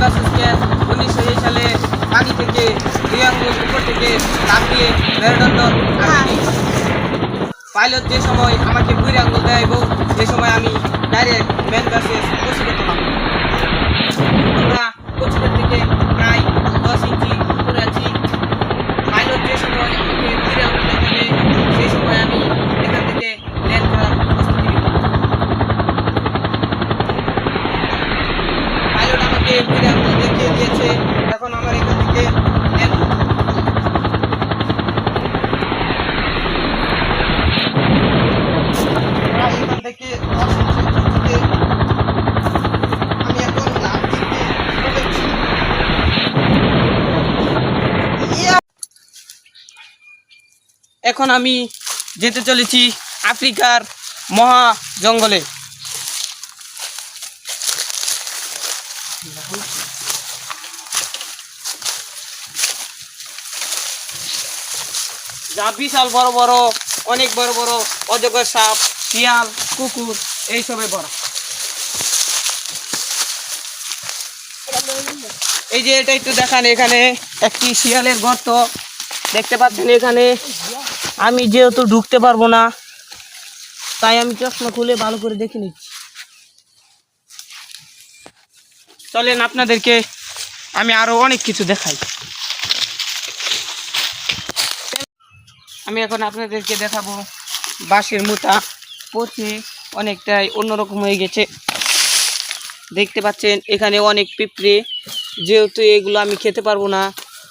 Versus catch 1900 সালে পানি থেকে 2 আঙ্গুল উপর থেকে লাফ দিয়ে মেরুদণ্ড পাইলট যে সময় আমাকে 2 আঙ্গুল দেয় এবং যে সময় আমি ডাইরেক্ট ম্যান ভার্সেস কোচিতে তোলাম। আমরা কোচিতের থেকে প্রায় 10 ইঞ্চি উপরে আছি। পাইলট যে সময় আমাকে 2 আঙ্গুল দেখাবে সেই সময় আমি এখান থেকে ল্যান্ড করার প্রস্তুতি নিব। পাইলট আমাকে 2 আঙ্গুল দেখিয়ে দিয়েছে, এখন আমার এখান থেকে ল্যান্ড থেকে 10 ইঞ্চি থেকে আমি এখন লাফ দিতে চলেছি। এখন আমি যেতে চলেছি আফ্রিকার মহা জঙ্গলে। যা বিশাল বড় বড়, অনেক বড় বড় অজগর সাপ, শিয়াল, কুকুর এইসবে ভরা। এই যে এটা একটু দেখান, এখানে একটি শিয়ালের গর্ত দেখতে পাচ্ছেন। এখানে আমি যেহেতু ঢুকতে পারবো না তাই আমি চশমা খুলে ভালো করে দেখে নিচ্ছি। চলেন আপনাদেরকে আমি আরো অনেক কিছু দেখাই। আমি এখন আপনাদেরকে দেখাবো বাঁশের মুঠা পচে অনেকটাই অন্যরকম হয়ে গেছে। দেখতে পাচ্ছেন এখানে অনেক পিঁপড়ে, যেহেতু এগুলো আমি খেতে পারবো না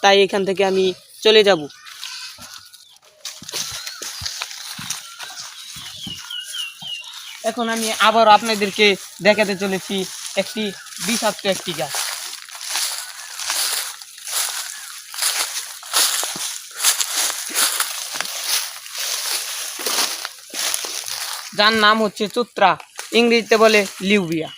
তাই এখান থেকে আমি চলে যাব। এখন আমি আবার আপনাদেরকে দেখাতে চলেছি একটি বিষাক্ত একটি গাছ। যার নাম হচ্ছে চুত্রা, ইংরেজিতে বলে লিউবিয়া।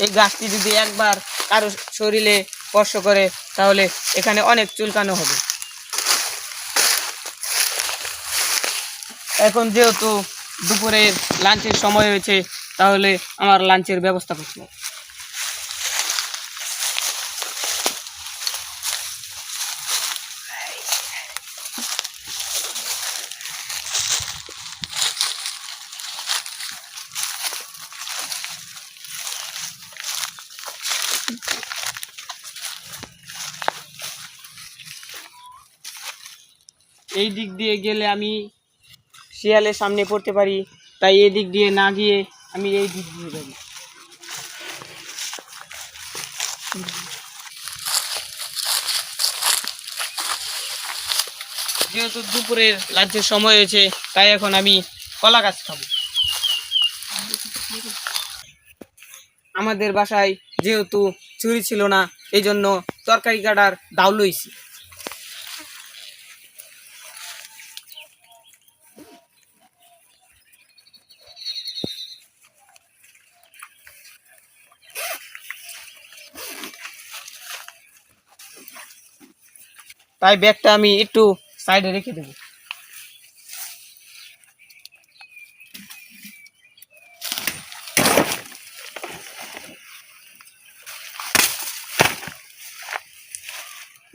এই গাছটি যদি একবার কারো শরীরে স্পর্শ করে তাহলে এখানে অনেক চুলকানো হবে। এখন যেহেতু দুপুরের লাঞ্চের সময় হয়েছে তাহলে আমার লাঞ্চের ব্যবস্থা করতে হবে। এই দিক দিয়ে গেলে আমি শিয়ালের সামনে পড়তে পারি, তাই এই দিক দিয়ে না গিয়ে আমি এই দিক দিয়ে যাব। যেহেতু দুপুরের লাঞ্চের সময় হয়েছে তাই এখন আমি কলা গাছ খাবো। আমাদের বাসায় যেহেতু ছুরি ছিল না এই জন্য তরকারি কাটার দাও লইছি। তাই ব্যাগটা আমি একটু সাইডে রেখে দেব।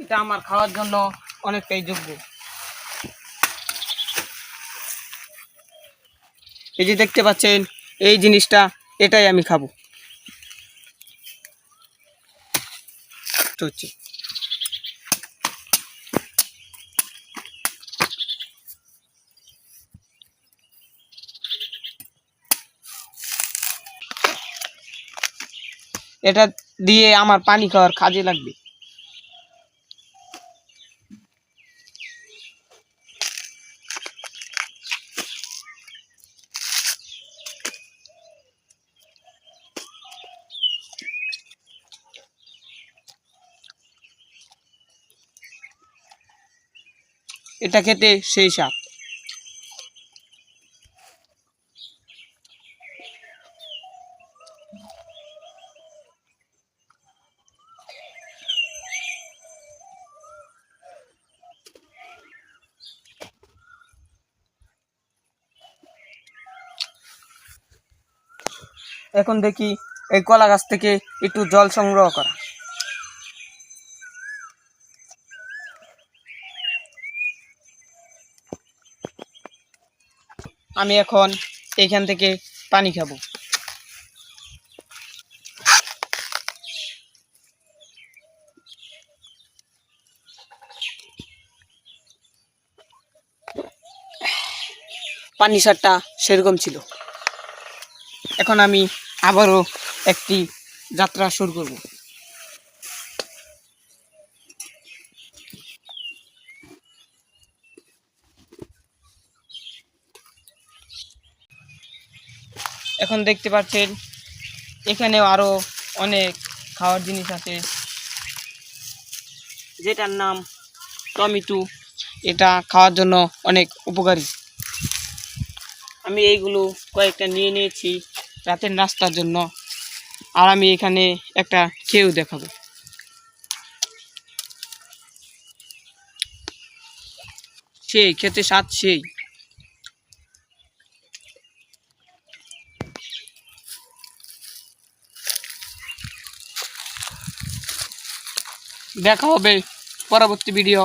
এটা আমার খাওয়ার জন্য অনেকটাই যোগ্য। এই যে দেখতে পাচ্ছেন এই জিনিসটা, এটাই আমি খাবো। হচ্ছে এটা দিয়ে আমার পানি খাওয়ার কাজে লাগবে। এটা খেতে সেই স্বাদ। এখন দেখি এই কলা গাছ থেকে একটু জল সংগ্রহ করা। আমি এখন এইখান থেকে পানি খাবো। পানি স্বাদটা সেরকম ছিল। এখন আমি আবারও একটি যাত্রা শুরু করব। এখন দেখতে পাচ্ছেন এখানেও আরো অনেক খাওয়ার জিনিস আছে, যেটার নাম টমেটো। এটা খাওয়ার জন্য অনেক উপকারী। আমি এইগুলো কয়েকটা নিয়ে নিয়েছি রাতের নাস্তার জন্য, আর আমি এখানে একটা খেয়েও দেখাবো। সেই খেতে স্বাদ সেই। দেখা হবে পরবর্তী ভিডিও।